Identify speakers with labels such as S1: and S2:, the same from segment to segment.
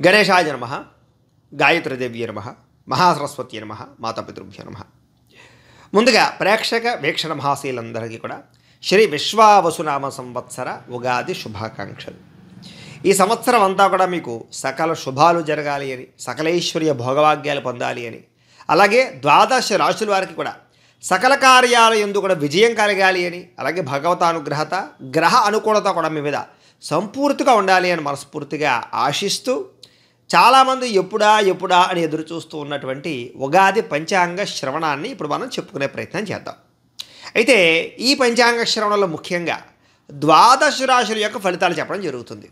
S1: గణేశాయ నమః, గాయత్రీదేవ్యై నమః, మహాసరస్వతి నమః, మాతాపితృభ్యో నమః. ముందుగా ప్రేక్షక వీక్షణ మహాశీలందరికీ కూడా శ్రీ విశ్వావసునామ సంవత్సర ఉగాది శుభాకాంక్షలు. ఈ సంవత్సరం అంతా కూడా మీకు సకల శుభాలు జరగాలి అని, సకలైశ్వర్య భోగవాగ్యాలు పొందాలి అని, అలాగే ద్వాదశ రాశుల వారికి కూడా సకల కార్యాల యందు కూడా విజయం కలగాలి అని, అలాగే భగవతానుగ్రహత గ్రహ అనుకూలత కూడా మీ మీద సంపూర్తిగా ఉండాలి అని మనస్ఫూర్తిగా ఆశిస్తూ, చాలామంది ఎప్పుడా అని ఎదురు చూస్తూ ఉన్నటువంటి ఉగాది పంచాంగ శ్రవణాన్ని ఇప్పుడు మనం చెప్పుకునే ప్రయత్నం చేద్దాం. అయితే ఈ పంచాంగ శ్రవణంలో ముఖ్యంగా ద్వాదశ రాశుల యొక్క ఫలితాలు చెప్పడం జరుగుతుంది.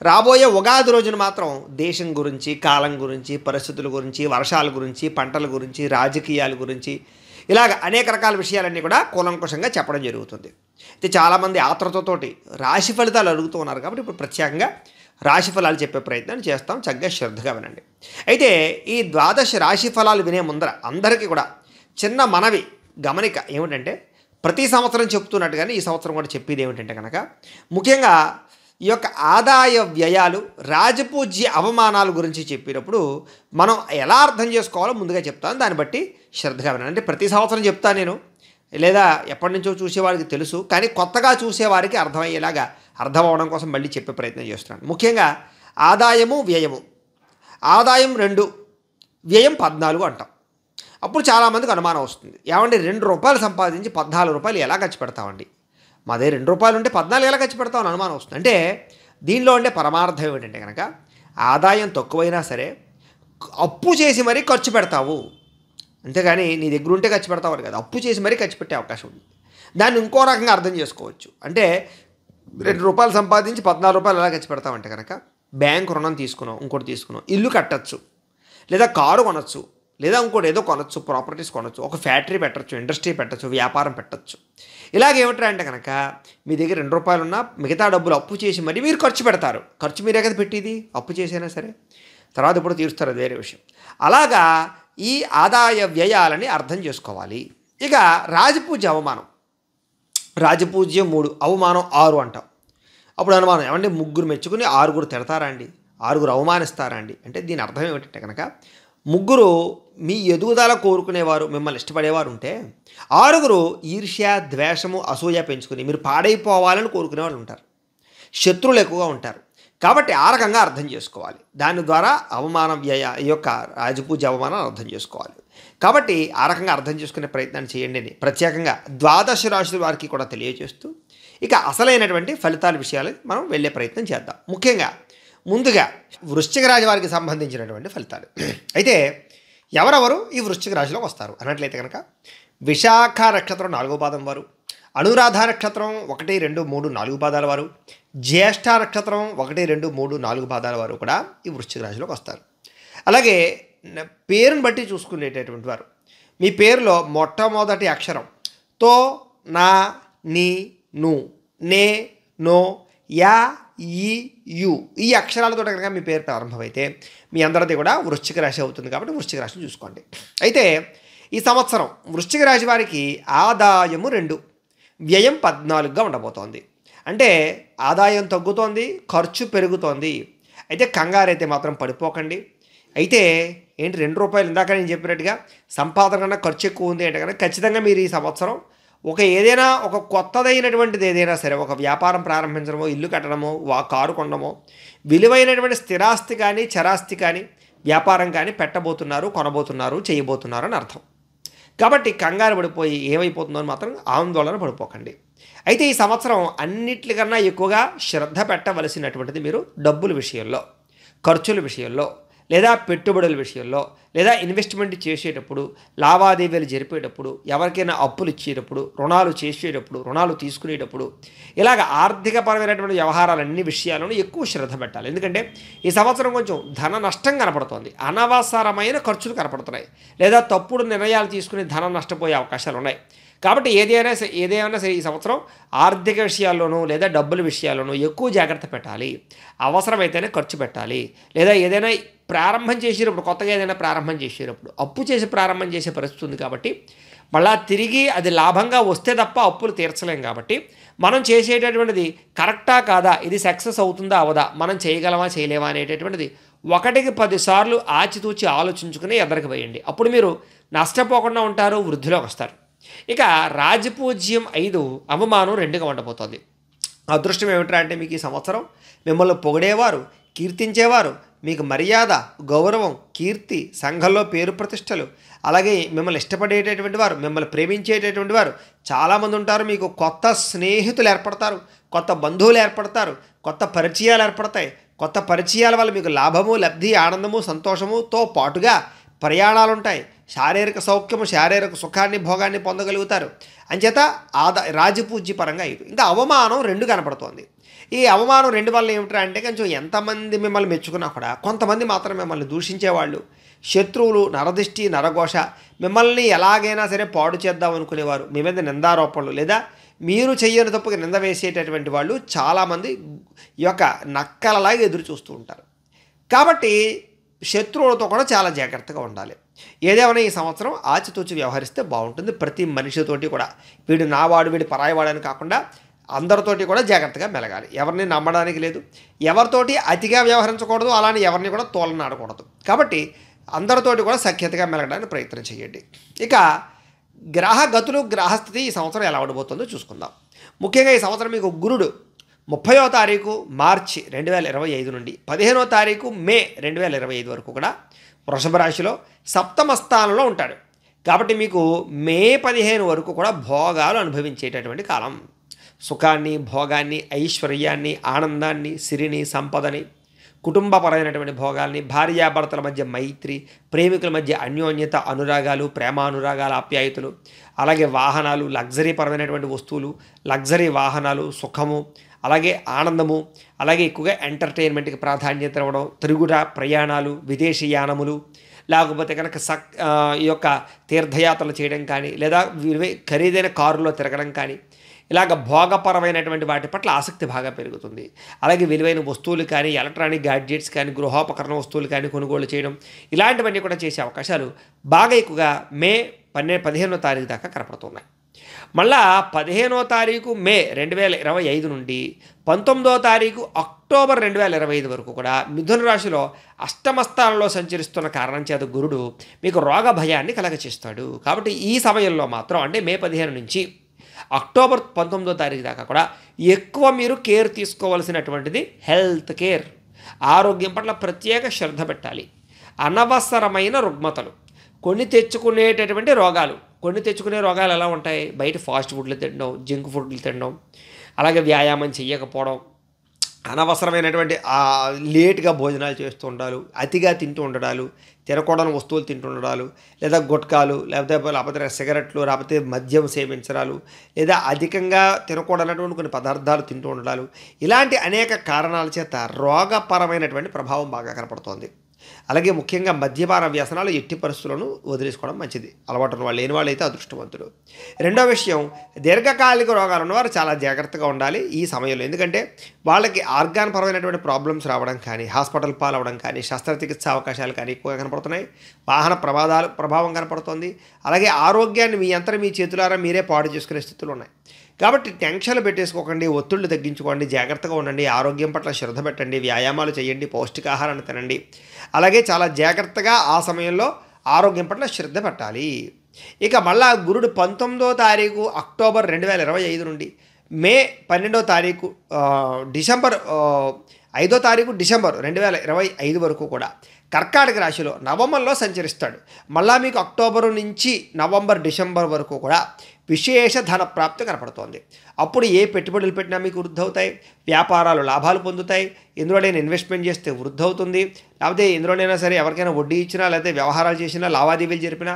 S1: రాబోయే ఉగాది రోజున మాత్రం దేశం గురించి, కాలం గురించి, పరిస్థితుల గురించి, వర్షాల గురించి, పంటల గురించి, రాజకీయాల గురించి, ఇలాగ అనేక రకాల విషయాలన్నీ కూడా కూలంకుషంగా చెప్పడం జరుగుతుంది. అయితే చాలామంది ఆత్రుతతోటి రాశి ఫలితాలు అడుగుతూ ఉన్నారు కాబట్టి ఇప్పుడు ప్రత్యేకంగా రాశి ఫలాలు చెప్పే ప్రయత్నం చేస్తాం. చక్కగా శ్రద్ధగా వినండి. అయితే ఈ ద్వాదశ రాశి ఫలాలు వినే ముందర అందరికీ కూడా చిన్న మనవి గమనిక ఏమిటంటే, ప్రతి సంవత్సరం చెప్తున్నట్టుగానే ఈ సంవత్సరం కూడా చెప్పేది ఏమిటంటే కనుక, ముఖ్యంగా ఈ యొక్క ఆదాయ వ్యయాలు, రాజపూజ్య అవమానాల గురించి చెప్పినప్పుడు మనం ఎలా అర్థం చేసుకోవాలో ముందుగా చెప్తాను. దాన్ని బట్టి శ్రద్ధగా వినండి. అంటే ప్రతి సంవత్సరం చెప్తాను నేను, లేదా ఎప్పటి నుంచో చూసేవారికి తెలుసు, కానీ కొత్తగా చూసేవారికి అర్థమయ్యేలాగా అర్థం అవడం కోసం మళ్ళీ చెప్పే ప్రయత్నం చేస్తున్నాను. ముఖ్యంగా ఆదాయము వ్యయము. ఆదాయం 2, వ్యయం 14 అంటాం. అప్పుడు చాలామందికి అనుమానం వస్తుంది, ఏమంటే ₹2 సంపాదించి ₹14 ఎలా ఖర్చు పెడతామండి? మాదే ₹2 ఉంటే 14 ఎలా ఖర్చు పెడతామని అనుమానం వస్తుంది. అంటే దీనిలో ఉండే పరమార్థం ఏమిటంటే కనుక, ఆదాయం తక్కువైనా సరే అప్పు చేసి మరీ ఖర్చు పెడతావు, అంతేగాని నీ దగ్గర ఉంటే ఖర్చు పెడతావు అని కదా, అప్పు చేసి మరీ ఖర్చు పెట్టే అవకాశం ఉంది. దాన్ని ఇంకో రకంగా అర్థం చేసుకోవచ్చు. అంటే ₹2 సంపాదించి ₹14 ఎలా ఖర్చు పెడతామంటే కనుక, బ్యాంకు రుణం తీసుకున్నాం, ఇంకోటి తీసుకున్నాం, ఇల్లు కట్టచ్చు, లేదా కారు కొనచ్చు, లేదా ఇంకోటి ఏదో కొనచ్చు, ప్రాపర్టీస్ కొనచ్చు, ఒక ఫ్యాక్టరీ పెట్టచ్చు, ఇండస్ట్రీ పెట్టచ్చు, వ్యాపారం పెట్టచ్చు. ఇలాగేమిట్రా అంటే కనుక, మీ దగ్గర ₹2 ఉన్నా మిగతా డబ్బులు అప్పు చేసి మరి మీరు ఖర్చు పెడతారు. ఖర్చు మీరే కదా పెట్టేది, అప్పు చేసైనా సరే, తర్వాత ఇప్పుడు తీరుస్తారు, అది వేరే విషయం. అలాగా ఈ ఆదాయ వ్యయాలని అర్థం చేసుకోవాలి. ఇక రాజపూజ్య అవమానం. రాజపూజ్యం 3, అవమానం 6 అంటాం. అప్పుడు అనుమానం, ఏమంటే 3 మెచ్చుకుని 6 తిడతారా అండి, 6 అవమానిస్తారా అండి? అంటే దీని అర్థం ఏమిటంటే కనుక, 3 మీ ఎదుగుదల కోరుకునేవారు, మిమ్మల్ని ఇష్టపడేవారు ఉంటే, 6 ఈర్ష్య, ద్వేషము, అసూయ పెంచుకుని మీరు పాడైపోవాలని కోరుకునే వాళ్ళు ఉంటారు. శత్రువులు ఎక్కువగా ఉంటారు. కాబట్టి ఆ రకంగా అర్థం చేసుకోవాలి. దాని ద్వారా అవమానం వ్యయ ఈ యొక్క రాజపూజ్య అవమానాన్ని అర్థం చేసుకోవాలి. కాబట్టి ఆ రకంగా అర్థం చేసుకునే ప్రయత్నాన్ని చేయండి అని ప్రత్యేకంగా ద్వాదశ రాశుల వారికి కూడా తెలియజేస్తూ, ఇక అసలైనటువంటి ఫలితాల విషయాలు మనం వెళ్ళే ప్రయత్నం చేద్దాం. ముఖ్యంగా ముందుగా వృశ్చిక రాశి వారికి సంబంధించినటువంటి ఫలితాలు. అయితే ఎవరెవరు ఈ వృశ్చిక రాశిలోకి వస్తారు అన్నట్లయితే కనుక, విశాఖ నక్షత్రం 4వ పాదం వారు, అనురాధ నక్షత్రం 1, 2, 3, 4 పాదాల వారు, జ్యేష్ఠ నక్షత్రం 1, 2, 3, 4 పాదాల వారు కూడా ఈ వృశ్చిక రాశిలోకి వస్తారు. అలాగే పేరుని బట్టి చూసుకునేటటువంటి వారు, మీ పేరులో మొట్టమొదటి అక్షరం తో, నా, నీ, ను, నే, నో, యా, ఈ, యు ఈ అక్షరాలతో కనుక మీ పేరు ప్రారంభమైతే మీ అందరిది కూడా వృశ్చిక రాశి అవుతుంది. కాబట్టి వృశ్చిక రాశిని చూసుకోండి. అయితే ఈ సంవత్సరం వృశ్చిక రాశి వారికి ఆదాయము 2, వ్యయం 14గా ఉండబోతోంది. అంటే ఆదాయం తగ్గుతోంది, ఖర్చు పెరుగుతోంది. అయితే కంగారైతే మాత్రం పడిపోకండి. అయితే ఏంటి ₹2 ఇందాక నేను చెప్పినట్టుగా సంపాదన కన్నా ఖర్చు ఎక్కువ ఉంది అంటే కనుక, ఖచ్చితంగా మీరు ఈ సంవత్సరం ఏదైనా ఒక కొత్తదైనటువంటిది ఏదైనా సరే, ఒక వ్యాపారం ప్రారంభించడమో, ఇల్లు కట్టడమో, కారు కొనడమో, విలువైనటువంటి స్థిరాస్తి కానీ చరాస్తి కానీ వ్యాపారం కానీ పెట్టబోతున్నారు, కొనబోతున్నారు, చేయబోతున్నారు అని అర్థం. కాబట్టి కంగారు పడిపోయి ఏమైపోతుందో అని మాత్రం ఆందోళన పడిపోకండి. అయితే ఈ సంవత్సరం అన్నిటికన్నా ఎక్కువగా శ్రద్ధ పెట్టవలసినటువంటిది మీరు డబ్బుల విషయంలో, ఖర్చుల విషయంలో, లేదా పెట్టుబడుల విషయంలో, లేదా ఇన్వెస్ట్మెంట్ చేసేటప్పుడు, లావాదేవీలు జరిపేటప్పుడు, ఎవరికైనా అప్పులు ఇచ్చేటప్పుడు, రుణాలు చేసేటప్పుడు, రుణాలు తీసుకునేటప్పుడు, ఇలాగ ఆర్థికపరమైనటువంటి వ్యవహారాలన్నీ విషయాలను ఎక్కువ శ్రద్ధ పెట్టాలి. ఎందుకంటే ఈ సంవత్సరం కొంచెం ధన నష్టం కనపడుతోంది, అనవసరమైన ఖర్చులు కనపడుతున్నాయి, లేదా తప్పుడు నిర్ణయాలు తీసుకుని ధనం నష్టపోయే అవకాశాలు ఉన్నాయి. కాబట్టి ఏదైనా సరే ఈ సంవత్సరం ఆర్థిక విషయాల్లోనూ లేదా డబ్బుల విషయాల్లోనూ ఎక్కువ జాగ్రత్త పెట్టాలి. అవసరమైతేనే ఖర్చు పెట్టాలి. లేదా ఏదైనా ప్రారంభం చేసేటప్పుడు, కొత్తగా ఏదైనా ప్రారంభం చేసేటప్పుడు అప్పు చేసి ప్రారంభం చేసే పరిస్థితి ఉంది. కాబట్టి మళ్ళా తిరిగి అది లాభంగా వస్తే తప్ప అప్పులు తీర్చలేం. కాబట్టి మనం చేసేటటువంటిది కరెక్టా కాదా, ఇది సక్సెస్ అవుతుందా అవదా, మనం చేయగలమా చేయలేమా అనేటటువంటిది
S2: ఒకటికి 10 సార్లు ఆచితూచి ఆలోచించుకుని ఎదరికి వేయండి. అప్పుడు మీరు నష్టపోకుండా ఉంటారు, వృద్ధిలోకి వస్తారు. ఇక రాజపూజ్యం 5, అవమానం 2గా ఉండబోతోంది. అదృష్టం ఏమిట్రా అంటే మీకు ఈ సంవత్సరం మిమ్మల్ని పొగిడేవారు, కీర్తించేవారు, మీకు మర్యాద, గౌరవం, కీర్తి, సంఘంలో పేరు ప్రతిష్టలు, అలాగే మిమ్మల్ని ఇష్టపడేటటువంటి వారు, మిమ్మల్ని ప్రేమించేటటువంటి వారు చాలామంది ఉంటారు. మీకు కొత్త స్నేహితులు ఏర్పడతారు, కొత్త బంధువులు ఏర్పడతారు, కొత్త పరిచయాలు ఏర్పడతాయి. కొత్త పరిచయాల వల్ల మీకు లాభము, లబ్ధి, ఆనందము, సంతోషముతో పాటుగా ప్రయాణాలు ఉంటాయి. శారీరక సౌఖ్యము, శారీరక సుఖాన్ని, భోగాన్ని పొందగలుగుతారు. అంచేత రాజపూజ్యపరంగా 5. ఇంకా అవమానం 2 కనపడుతోంది. ఈ అవమానం 2 వల్ల ఏమిట్రా అంటే కొంచెం ఎంతమంది మిమ్మల్ని మెచ్చుకున్నా కూడా కొంతమంది మాత్రం మిమ్మల్ని దూషించేవాళ్ళు, శత్రువులు, నరదిష్టి, నరఘోష, మిమ్మల్ని ఎలాగైనా సరే పాడు చేద్దాం అనుకునేవారు, మీ మీద నిందారోపణలు లేదా మీరు చెయ్యని తప్పుకి నింద వేసేటటువంటి వాళ్ళు చాలామంది ఈ యొక్క నక్కలలాగా ఎదురు చూస్తూ ఉంటారు. కాబట్టి శత్రువులతో కూడా చాలా జాగ్రత్తగా ఉండాలి. ఏదేమైనా ఈ సంవత్సరం ఆచితూచి వ్యవహరిస్తే బాగుంటుంది. ప్రతి మనిషితోటి కూడా వీడు నావాడు, వీడు పరాయివాడని కాకుండా అందరితోటి కూడా జాగ్రత్తగా మెలగాలి. ఎవరిని నమ్మడానికి లేదు, ఎవరితోటి అతిగా వ్యవహరించకూడదు, అలానే ఎవరిని కూడా తోలనాడకూడదు. కాబట్టి అందరితోటి కూడా సఖ్యతగా మెలగడానికి ప్రయత్నం చేయండి. ఇక గ్రహగతులు, గ్రహస్థితి ఈ సంవత్సరం ఎలా ఉండబోతుందో చూసుకుందాం. ముఖ్యంగా ఈ సంవత్సరం మీకు గురుడు 30వ తారీఖు మార్చి 2025 నుండి 15వ తారీఖు మే 2025 వరకు కూడా వృషభ రాశిలో సప్తమ స్థానంలో ఉంటాడు. కాబట్టి మీకు మే 15 వరకు కూడా భోగాలు అనుభవించేటటువంటి కాలం. సుఖాన్ని, భోగాన్ని, ఐశ్వర్యాన్ని, ఆనందాన్ని, సిరిని, సంపదని, కుటుంబపరమైనటువంటి భోగాల్ని, భార్యాభర్తల మధ్య మైత్రి, ప్రేమికుల మధ్య అన్యోన్యత, అనురాగాలు, ప్రేమానురాగాల, ఆప్యాయతలు, అలాగే వాహనాలు, లగ్జరీ పరమైనటువంటి వస్తువులు, లగ్జరీ వాహనాలు, సుఖము, అలాగే ఆనందము, అలాగే ఎక్కువగా ఎంటర్టైన్మెంట్కి ప్రాధాన్యత ఇవ్వడం, తిరుగుట ప్రయాణాలు, విదేశీయానములు, లేకపోతే కనుక ఈ యొక్క తీర్థయాత్రలు చేయడం కానీ, లేదా ఖరీదైన కారులో తిరగడం కానీ, ఇలాగ భోగపరమైనటువంటి వాటి పట్ల ఆసక్తి బాగా పెరుగుతుంది. అలాగే విలువైన వస్తువులు కానీ, ఎలక్ట్రానిక్ గ్యాడ్జెట్స్ కానీ, గృహోపకరణ వస్తువులు కానీ కొనుగోలు చేయడం, ఇలాంటివన్నీ కూడా చేసే అవకాశాలు బాగా ఎక్కువగా మే 15వ తారీఖు దాకా కనపడుతున్నాయి. మళ్ళా 15వ తారీఖు మే 2025 నుండి 19వ తారీఖు అక్టోబర్ 2025 వరకు కూడా మిథున రాశిలో అష్టమ స్థానంలో సంచరిస్తున్న కారణం చేత గురుడు మీకు రోగ భయాన్ని కలగచేస్తాడు. కాబట్టి ఈ సమయంలో మాత్రం అంటే మే 15 నుంచి అక్టోబర్ 19వ తారీఖు దాకా కూడా ఎక్కువ మీరు కేర్ తీసుకోవాల్సినటువంటిది హెల్త్ కేర్. ఆరోగ్యం పట్ల ప్రత్యేక శ్రద్ధ పెట్టాలి. అనవసరమైన రుగ్మతలు, కొన్ని తెచ్చుకునే రోగాలు ఎలా ఉంటాయి? బయట ఫాస్ట్ ఫుడ్లు తినడం, జంక్ ఫుడ్లు తినడం, అలాగే వ్యాయామం చేయకపోవడం, అనవసరమైనటువంటి లేట్గా భోజనాలు చేస్తూ ఉండాలి, అతిగా తింటూ ఉండడాలు, తినకూడని వస్తువులు తింటూ ఉండడాలు, లేదా గుట్కాలు, లేకపోతే సిగరెట్లు, లేకపోతే మద్యం సేవించడాలు, లేదా అధికంగా తినకూడనటువంటి కొన్ని పదార్థాలు తింటూ ఉండడాలు, ఇలాంటి అనేక కారణాల చేత రోగపరమైనటువంటి ప్రభావం బాగా కనపడుతోంది. అలాగే ముఖ్యంగా మద్యపాన వ్యసనాలు ఎట్టి పరిస్థితులను వదిలేసుకోవడం మంచిది. అలవాటు ఉన్న వాళ్ళు, లేని వాళ్ళు అయితే అదృష్టవంతులు. రెండో విషయం, దీర్ఘకాలిక రోగాలు ఉన్నవారు చాలా జాగ్రత్తగా ఉండాలి ఈ సమయంలో. ఎందుకంటే వాళ్ళకి ఆర్గాన్ పరమైనటువంటి ప్రాబ్లమ్స్ రావడం కానీ, హాస్పిటల్ పాలవడం కానీ, శస్త్రచికిత్స అవకాశాలు కానీ ఎక్కువగా కనపడుతున్నాయి. వాహన ప్రభావం కనపడుతుంది. అలాగే ఆరోగ్యాన్ని మీ చేతులారా మీరే పాడు చేసుకునే స్థితులు ఉన్నాయి. కాబట్టి టెన్షన్లు పెట్టేసుకోకండి, ఒత్తిళ్లు తగ్గించుకోండి, జాగ్రత్తగా ఉండండి, ఆరోగ్యం పట్ల శ్రద్ధ పెట్టండి, వ్యాయామాలు చేయండి, పౌష్టికాహారాన్ని తినండి. అలాగే చాలా జాగ్రత్తగా ఆ సమయంలో ఆరోగ్యం పట్ల శ్రద్ధ పెట్టాలి. ఇక మళ్ళా గురుడు 19వ తారీఖు అక్టోబర్ 2025 నుండి మే 12వ తారీఖు డిసెంబర్ 5వ తారీఖు డిసెంబర్ 2025 వరకు కూడా కర్కాటక రాశిలో నవమంలో సంచరిస్తాడు. మళ్ళా మీకు అక్టోబరు నుంచి నవంబర్, డిసెంబర్ వరకు కూడా విశేష ధన ప్రాప్తి కనపడుతోంది. అప్పుడు ఏ పెట్టుబడులు పెట్టినా మీకు వృద్ధి అవుతాయి, వ్యాపారాలు లాభాలు పొందుతాయి, ఎందులోనైనా ఇన్వెస్ట్మెంట్ చేస్తే వృద్ధి అవుతుంది, లేకపోతే ఎందులోనైనా సరే ఎవరికైనా వడ్డీ ఇచ్చినా, లేకపోతే వ్యవహారాలు చేసినా, లావాదేవీలు జరిపినా,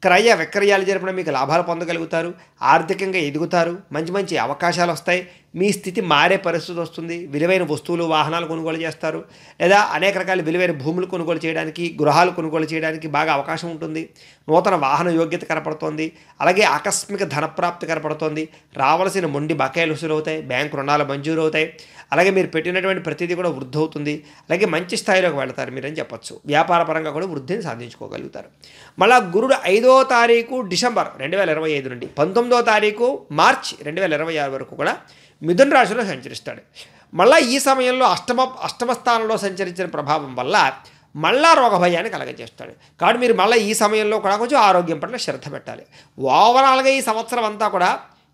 S2: క్రయ విక్రయాలు జరిపినా మీకు లాభాలు పొందగలుగుతారు, ఆర్థికంగా ఎదుగుతారు, మంచి అవకాశాలు వస్తాయి, మీ స్థితి మారే పరిస్థితి వస్తుంది, విలువైన వస్తువులు, వాహనాలు కొనుగోలు చేస్తారు, లేదా అనేక రకాల విలువైన భూములు కొనుగోలు చేయడానికి, గృహాలు కొనుగోలు చేయడానికి బాగా అవకాశం ఉంటుంది. నూతన వాహన యోగ్యత కనపడుతోంది. అలాగే ఆకస్మిక ధనప్రాప్తి కనపడుతోంది. రావాల్సిన మొండి బకాయిలు వసూలు అవుతాయి, బ్యాంకు రుణాలు మంజూరు అవుతాయి. అలాగే మీరు పెట్టినటువంటి ప్రతిదీ కూడా వృద్ధి అవుతుంది. అలాగే మంచి స్థాయిలోకి వెళతారు మీరని చెప్పచ్చు. వ్యాపార పరంగా కూడా వృద్ధిని సాధించుకోగలుగుతారు. మళ్ళా గురుడు 5వ తారీఖు డిసెంబర్ 2025 నుండి 19వ తారీఖు మార్చి 2026 వరకు కూడా మిథున రాశిలో సంచరిస్తాడు. మళ్ళీ ఈ సమయంలో అష్టమ స్థానంలో సంచరించిన ప్రభావం వల్ల మళ్ళా రోగ భయాన్ని కలగజేస్తాడు. కాబట్టి మీరు మళ్ళీ ఈ సమయంలో కూడా కొంచెం ఆరోగ్యం పట్ల శ్రద్ధ పెట్టాలి. ఓవరాల్గా ఈ సంవత్సరం అంతా కూడా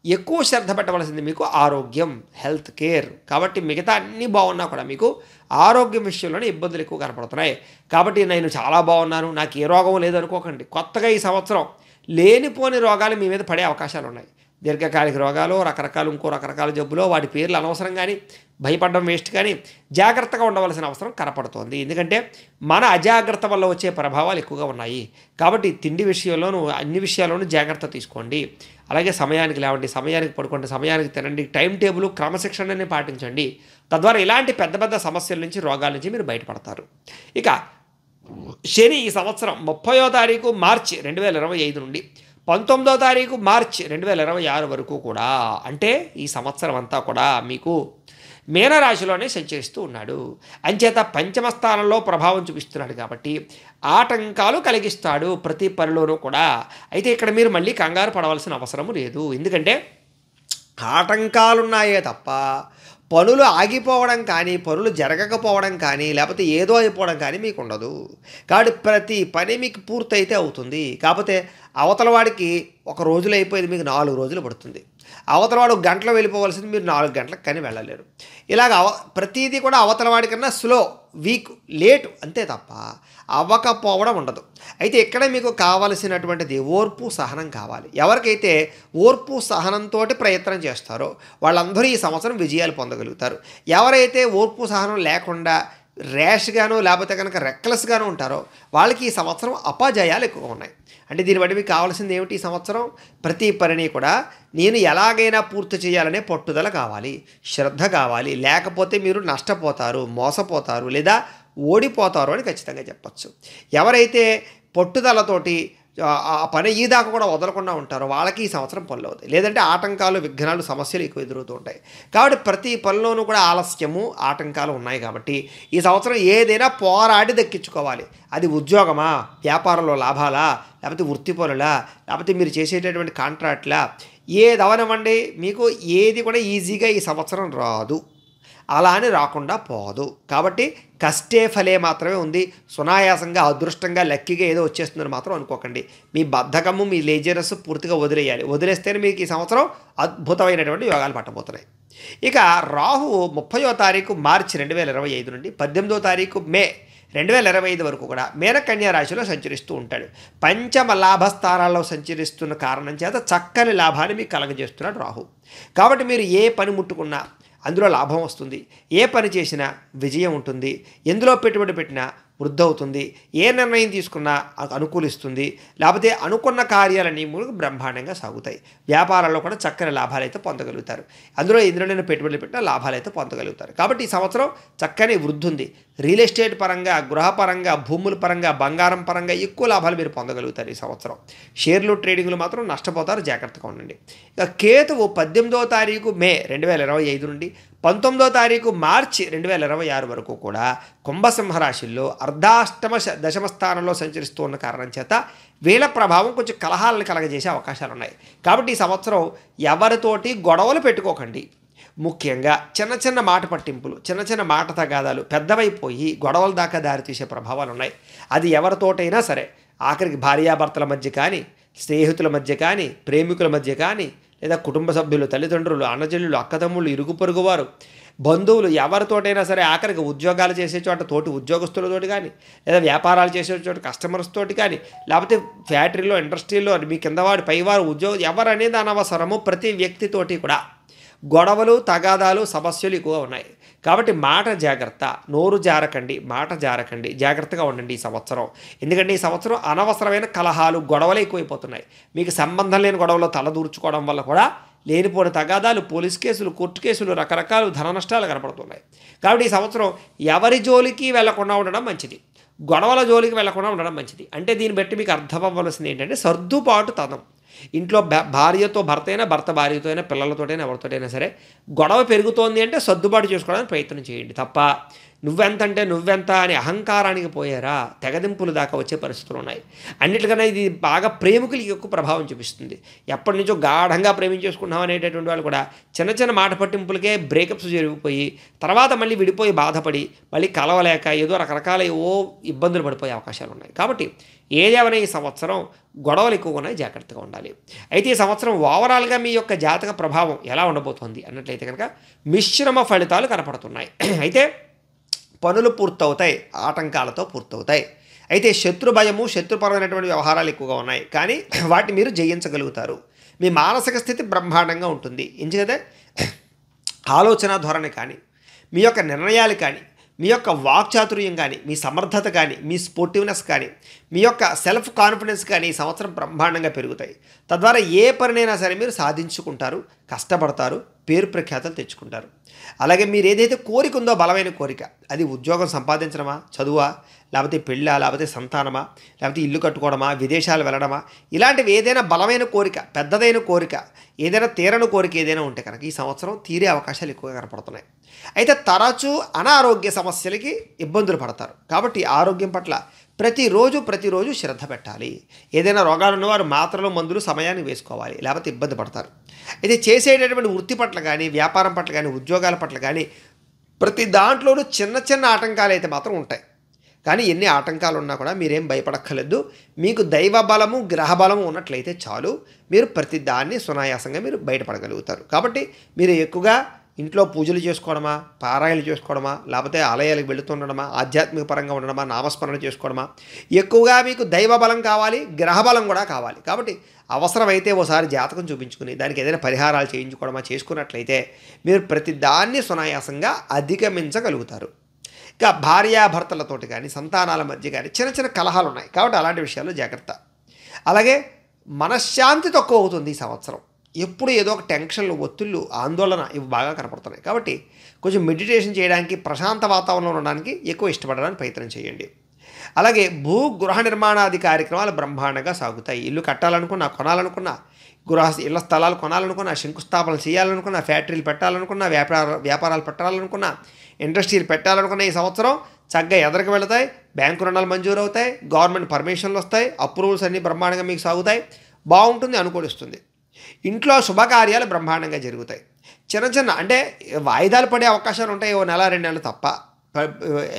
S2: ఎక్కువ శ్రద్ధ పెట్టవలసింది మీకు ఆరోగ్యం, హెల్త్ కేర్. కాబట్టి మిగతా అన్నీ బాగున్నా కూడా మీకు ఆరోగ్యం విషయంలోనే ఇబ్బందులు ఎక్కువ కనపడుతున్నాయి. కాబట్టి నేను చాలా బాగున్నాను, నాకు ఏ రోగం లేదు అనుకోకండి. కొత్తగా ఈ సంవత్సరం లేనిపోని రోగాలు మీ మీద పడే అవకాశాలు ఉన్నాయి. దీర్ఘకాలిక రోగాలు, ఇంకో రకరకాల జబ్బులు, వాటి పేర్లు అనవసరం కానీ భయపడడం వేస్ట్, కానీ జాగ్రత్తగా ఉండవలసిన అవసరం కనపడుతోంది. ఎందుకంటే మన అజాగ్రత్త వల్ల వచ్చే ప్రభావాలు ఎక్కువగా ఉన్నాయి. కాబట్టి తిండి విషయంలోనూ అన్ని విషయాల్లోనూ జాగ్రత్త తీసుకోండి. అలాగే సమయానికి లేవండి, సమయానికి పడుకోండి, సమయానికి తినండి, టైం టేబుల్ క్రమశిక్షణని పాటించండి. తద్వారా ఇలాంటి పెద్ద పెద్ద సమస్యల నుంచి, రోగాల నుంచి మీరు బయటపడతారు. ఇక శని ఈ సంవత్సరం 30వ తారీఖు మార్చి 2025 నుండి 19వ తారీఖు మార్చి 2026 వరకు కూడా, అంటే ఈ సంవత్సరం అంతా కూడా మీకు మీనరాశిలోనే సంచరిస్తూ ఉన్నాడు. అంచేత పంచమ స్థానంలో ప్రభావం చూపిస్తున్నాడు కాబట్టి ఆటంకాలు కలిగిస్తాడు ప్రతి పనిలోనూ కూడా. అయితే ఇక్కడ మీరు మళ్ళీ కంగారు పడవలసిన అవసరం లేదు. ఎందుకంటే ఆటంకాలున్నాయే తప్ప పనులు ఆగిపోవడం కానీ, పనులు జరగకపోవడం కానీ, లేకపోతే ఏదో అయిపోవడం కానీ మీకు ఉండదు. కాబట్టి ప్రతి పని మీకు పూర్తయితే అవుతుంది. కాకపోతే అవతల వాడికి ఒక రోజులో అయిపోయేది మీకు 4 రోజులు పడుతుంది. అవతల వాడు గంటలో వెళ్ళిపోవలసింది మీరు 4 గంటలకు కానీ వెళ్ళలేరు. ఇలాగ ప్రతిదీ కూడా అవతల వాడికన్నా స్లో, వీక్, లేటు అంతే తప్ప అవ్వకపోవడం ఉండదు. అయితే ఇక్కడ మీకు కావలసినటువంటిది ఓర్పు, సహనం కావాలి. ఎవరికైతే ఓర్పు సహనంతో ప్రయత్నం చేస్తారో వాళ్ళందరూ ఈ సంవత్సరం విజయాలు పొందగలుగుతారు. ఎవరైతే ఓర్పు సహనం లేకుండా ర్యాష్గాను లేకపోతే కనుక రెక్లెస్గాను ఉంటారో వాళ్ళకి ఈ సంవత్సరం అపజయాలు ఎక్కువగా ఉన్నాయి. అంటే దీన్ని బట్టి మీకు కావాల్సింది ఏమిటి? ఈ సంవత్సరం ప్రతి పనిని కూడా నేను ఎలాగైనా పూర్తి చేయాలనే పట్టుదల కావాలి, శ్రద్ధ కావాలి. లేకపోతే మీరు నష్టపోతారు, మోసపోతారు, లేదా ఓడిపోతారు అని ఖచ్చితంగా చెప్పచ్చు. ఎవరైతే పట్టుదలతోటి ఆ పని ఈ దాకా కూడా వదలకుండా ఉంటారో వాళ్ళకి ఈ సంవత్సరం పనులు అవుతాయి. లేదంటే ఆటంకాలు, విఘ్నాలు, సమస్యలు ఎక్కువ ఎదురవుతూ ఉంటాయి. కాబట్టి ప్రతి పనిలోనూ కూడా ఆలస్యము, ఆటంకాలు ఉన్నాయి. కాబట్టి ఈ సంవత్సరం ఏదైనా పోరాడి దక్కించుకోవాలి. అది ఉద్యోగమా, వ్యాపారంలో లాభాలా, లేకపోతే వృత్తి పనులా, లేకపోతే మీరు చేసేటటువంటి కాంట్రాక్ట్లా, ఏదవనివ్వండి, మీకు ఏది కూడా ఈజీగా ఈ సంవత్సరం రాదు, అలా అని రాకుండా పోదు. కాబట్టి కష్టే ఫలే మాత్రమే ఉంది. సునాయాసంగా, అదృష్టంగా, లక్కీగా ఏదో వచ్చేస్తుందని మాత్రం అనుకోకండి. మీ బద్ధకము, మీ లేజినెస్ పూర్తిగా వదిలేయాలి. వదిలేస్తేనే మీకు ఈ సంవత్సరం అద్భుతమైనటువంటి యోగాలు పట్టబోతున్నాయి. ఇక రాహువు 30వ తారీఖు మార్చి 2025 నుండి 18వ తారీఖు మే 2025 వరకు కూడా మీనకన్యా రాశిలో సంచరిస్తూ ఉంటాడు. పంచమ లాభస్థానాల్లో సంచరిస్తున్న కారణం చేత చక్కని లాభాన్ని మీకు కలగజేస్తున్నాడు రాహు. కాబట్టి మీరు ఏ పని ముట్టుకున్నా అందులో లాభం వస్తుంది. ఏ పని చేసినా విజయం ఉంటుంది. ఎందులో పెట్టుబడి పెట్టినా వృద్ధి అవుతుంది. ఏ నిర్ణయం తీసుకున్నా అనుకూలిస్తుంది. లేకపోతే అనుకున్న కార్యాలన్నీ మీకు బ్రహ్మాండంగా సాగుతాయి. వ్యాపారాల్లో కూడా చక్కని లాభాలు అయితే పొందగలుగుతారు. అందులో ఎందులోనైనా పెట్టుబడులు పెట్టినా లాభాలు అయితే పొందగలుగుతారు. కాబట్టి ఈ సంవత్సరం చక్కని వృద్ధి ఉంది. రియల్ ఎస్టేట్ పరంగా, గృహపరంగా, భూముల పరంగా, బంగారం పరంగా ఎక్కువ లాభాలు మీరు పొందగలుగుతారు ఈ సంవత్సరం. షేర్లు, ట్రేడింగ్లు మాత్రం నష్టపోతారు, జాగ్రత్తగా ఉండండి. ఇక కేతువు 18వ తారీఖు మే 2025 నుండి 19వ తారీఖు మార్చి 2026 వరకు కూడా కుంభసింహరాశిలో అర్ధాష్టమ దశమ స్థానంలో సంచరిస్తూ ఉన్న కారణం చేత వీళ్ళ ప్రభావం కొంచెం కలహాలను కలగజేసే అవకాశాలు ఉన్నాయి. కాబట్టి ఈ సంవత్సరం ఎవరితోటి గొడవలు పెట్టుకోకండి. ముఖ్యంగా చిన్న చిన్న మాట పట్టింపులు, చిన్న చిన్న మాట తగాదాలు పెద్దవైపోయి గొడవల దాకా దారితీసే ప్రభావాలు ఉన్నాయి. అది ఎవరితోటైనా సరే, ఆఖరికి భార్యాభర్తల మధ్య కానీ, స్నేహితుల మధ్య కానీ, ప్రేమికుల మధ్య కానీ, లేదా కుటుంబ సభ్యులు, తల్లిదండ్రులు, అన్నచెల్లులు, అక్కతమ్ముళ్ళు, ఇరుగు పొరుగువారు, బంధువులు, ఎవరితోటైనా సరే, ఆఖరికి ఉద్యోగాలు చేసే చోట తోటి ఉద్యోగస్తులతోటి కానీ, లేదా వ్యాపారాలు చేసే చోట కస్టమర్స్ తోటి కానీ, లేకపోతే ఫ్యాక్టరీలో, ఇండస్ట్రీలో మీ కిందవాడు, పైవారు, ఉద్యోగం ఎవరనేది అనవసరము. ప్రతి వ్యక్తితోటి కూడా గొడవలు, తగాదాలు, సమస్యలు ఎక్కువగా ఉన్నాయి. కాబట్టి మాట జాగ్రత్త, నోరు జారకండి, మాట జారకండి, జాగ్రత్తగా ఉండండి ఈ సంవత్సరం. ఎందుకంటే ఈ సంవత్సరం అనవసరమైన కలహాలు, గొడవలు ఎక్కువైపోతున్నాయి. మీకు సంబంధం లేని గొడవలో తలదూర్చుకోవడం వల్ల కూడా లేనిపోని తగాదాలు, పోలీస్ కేసులు, కోర్టు కేసులు, రకరకాల ధన నష్టాలు కనపడుతున్నాయి. కాబట్టి ఈ సంవత్సరం ఎవరి జోలికి వెళ్లకుండా ఉండడం మంచిది, గొడవల జోలికి వెళ్లకుండా ఉండడం మంచిది. అంటే దీన్ని బట్టి మీకు అర్థం అవ్వాల్సింది ఏంటంటే సర్దుబాటు తనం. ఇంట్లో భార్యతో భర్త అయినా, భర్త భార్యతో అయినా, పిల్లలతోటైనా, ఎవరితోటైనా సరే గొడవ పెరుగుతోంది అంటే సర్దుబాటు చేసుకోవడానికి ప్రయత్నం చేయండి తప్ప నువ్వెంతంటే నువ్వెంత అని అహంకారానికి పోయారా తెగదింపులు దాకా వచ్చే పరిస్థితులు ఉన్నాయి. అన్నిటికన్నా ఇది బాగా ప్రేమికులకి ఎక్కువ ప్రభావం చూపిస్తుంది. ఎప్పటి నుంచో గాఢంగా ప్రేమించేసుకున్నాం అనేటటువంటి వాళ్ళు కూడా చిన్న చిన్న మాట పట్టింపులకే బ్రేకప్స్ జరిగిపోయి తర్వాత మళ్ళీ విడిపోయి బాధపడి మళ్ళీ కలవలేక ఏదో రకరకాల ఏవో ఇబ్బందులు పడిపోయే అవకాశాలు ఉన్నాయి. కాబట్టి ఏదేమైనా ఈ సంవత్సరం గొడవలు ఎక్కువగా ఉన్నాయి, జాగ్రత్తగా ఉండాలి. అయితే ఈ సంవత్సరం ఓవరాల్గా మీ యొక్క జాతక ప్రభావం ఎలా ఉండబోతోంది అన్నట్లయితే కనుక మిశ్రమ ఫలితాలు కనపడుతున్నాయి. అయితే పనులు పూర్తవుతాయి, ఆటంకాలతో పూర్తవుతాయి. అయితే శత్రు భయము, శత్రుపరమైనటువంటి వ్యవహారాలు ఎక్కువగా ఉన్నాయి, కానీ వాటిని మీరు జయించగలుగుతారు. మీ మానసిక స్థితి బ్రహ్మాండంగా ఉంటుంది. ఎందుకంటే ఆలోచన ధోరణి కానీ, మీ యొక్క నిర్ణయాలు కానీ, మీ యొక్క వాక్చాతుర్యం కానీ, మీ సమర్థత కానీ, మీ స్పోర్టివ్నెస్ కానీ, మీ యొక్క సెల్ఫ్ కాన్ఫిడెన్స్ కానీ ఈ సంవత్సరం బ్రహ్మాండంగా పెరుగుతాయి. తద్వారా ఏ పనినైనా సరే మీరు సాధించుకుంటారు, కష్టపడతారు, పేరు ప్రఖ్యాతలు తెచ్చుకుంటారు. అలాగే మీరు ఏదైతే కోరిక ఉందో బలమైన కోరిక, అది ఉద్యోగం సంపాదించడమా, చదువా, లేకపోతే పెళ్ళా, లేకపోతే సంతానమా, లేకపోతే ఇల్లు కట్టుకోవడమా, విదేశాలు వెళ్ళడమా, ఇలాంటివి ఏదైనా బలమైన కోరిక, పెద్దదైన కోరిక, ఏదైనా తీరని కోరిక ఏదైనా ఉంటే కనుక ఈ సంవత్సరం తీరే అవకాశాలు ఎక్కువగా కనపడుతున్నాయి. అయితే తరచూ అనారోగ్య సమస్యలకి ఇబ్బందులు పడతారు. కాబట్టి ఆరోగ్యం పట్ల ప్రతిరోజు శ్రద్ధ పెట్టాలి. ఏదైనా రోగాలు ఉన్నవారు మాత్రలు, మందులు సమయానికి వేసుకోవాలి, లేకపోతే ఇబ్బంది పడతారు. అయితే చేసేటటువంటి వృత్తి పట్ల కానీ, వ్యాపారం పట్ల కానీ, ఉద్యోగాల పట్ల కానీ ప్రతి దాంట్లోనూ చిన్న చిన్న ఆటంకాలు అయితే మాత్రం ఉంటాయి. కానీ ఎన్ని ఆటంకాలు ఉన్నా కూడా మీరేం భయపడక్కర్లేదు. మీకు దైవ బలము, గ్రహ బలము ఉన్నట్లయితే చాలు, మీరు ప్రతి దాన్ని సునాయాసంగా మీరు బయటపడగలుగుతారు. కాబట్టి మీరు ఎక్కువగా ఇంట్లో పూజలు చేసుకోవడమా, పారాయణలు చేసుకోవడమా, లేకపోతే ఆలయాలకు వెళుతుండడమా, ఆధ్యాత్మిక పరంగా ఉండడమా, నామస్మరణ చేసుకోవడమా, ఎక్కువగా మీకు దైవ బలం కావాలి, గ్రహ బలం కూడా కావాలి. కాబట్టి అవసరమైతే ఓసారి జాతకం చూపించుకుని దానికి ఏదైనా పరిహారాలు చేయించుకోవడమా చేసుకున్నట్లయితే మీరు ప్రతి దాన్ని సునాయాసంగా అధిగమించగలుగుతారు. ఇక భార్యాభర్తలతోటి కానీ, సంతానాల మధ్య కానీ చిన్న చిన్న కలహాలు ఉన్నాయి. కాబట్టి అలాంటి విషయాల్లో జాగ్రత్త. అలాగే మనశ్శాంతి తక్కువ అవుతుంది ఈ సంవత్సరం. ఎప్పుడు ఏదో ఒక టెన్షన్లు, ఒత్తిళ్ళు, ఆందోళన ఇవి బాగా కనపడుతున్నాయి. కాబట్టి కొంచెం మెడిటేషన్ చేయడానికి, ప్రశాంత వాతావరణంలో ఉండడానికి ఎక్కువ ఇష్టపడడానికి ప్రయత్నం చేయండి. అలాగే గృహ నిర్మాణాది కార్యక్రమాలు బ్రహ్మాండంగా సాగుతాయి. ఇల్లు కట్టాలనుకున్నా, కొనాలనుకున్నా, ఇళ్ల స్థలాలు కొనాలనుకున్నా, శంకుస్థాపనలు చేయాలనుకున్నా, ఫ్యాక్టరీలు పెట్టాలనుకున్నా, వ్యాపారాలు పెట్టాలనుకున్నా, ఇండస్ట్రీలు పెట్టాలనుకున్నా ఈ సంవత్సరం చక్కగా ఎదరికి వెళతాయి. బ్యాంకు రుణాలు మంజూరు అవుతాయి, గవర్నమెంట్ పర్మిషన్లు వస్తాయి, అప్రూవల్స్ అన్నీ బ్రహ్మాండంగా మీకు సాగుతాయి, బాగుంటుంది, అనుకూలిస్తుంది. ఇంట్లో శుభకార్యాలు బ్రహ్మాండంగా జరుగుతాయి. చిన్న అంటే వాయిదాలు పడే అవకాశాలు ఉంటాయి, ఓ నెల 2 నెలలు తప్ప.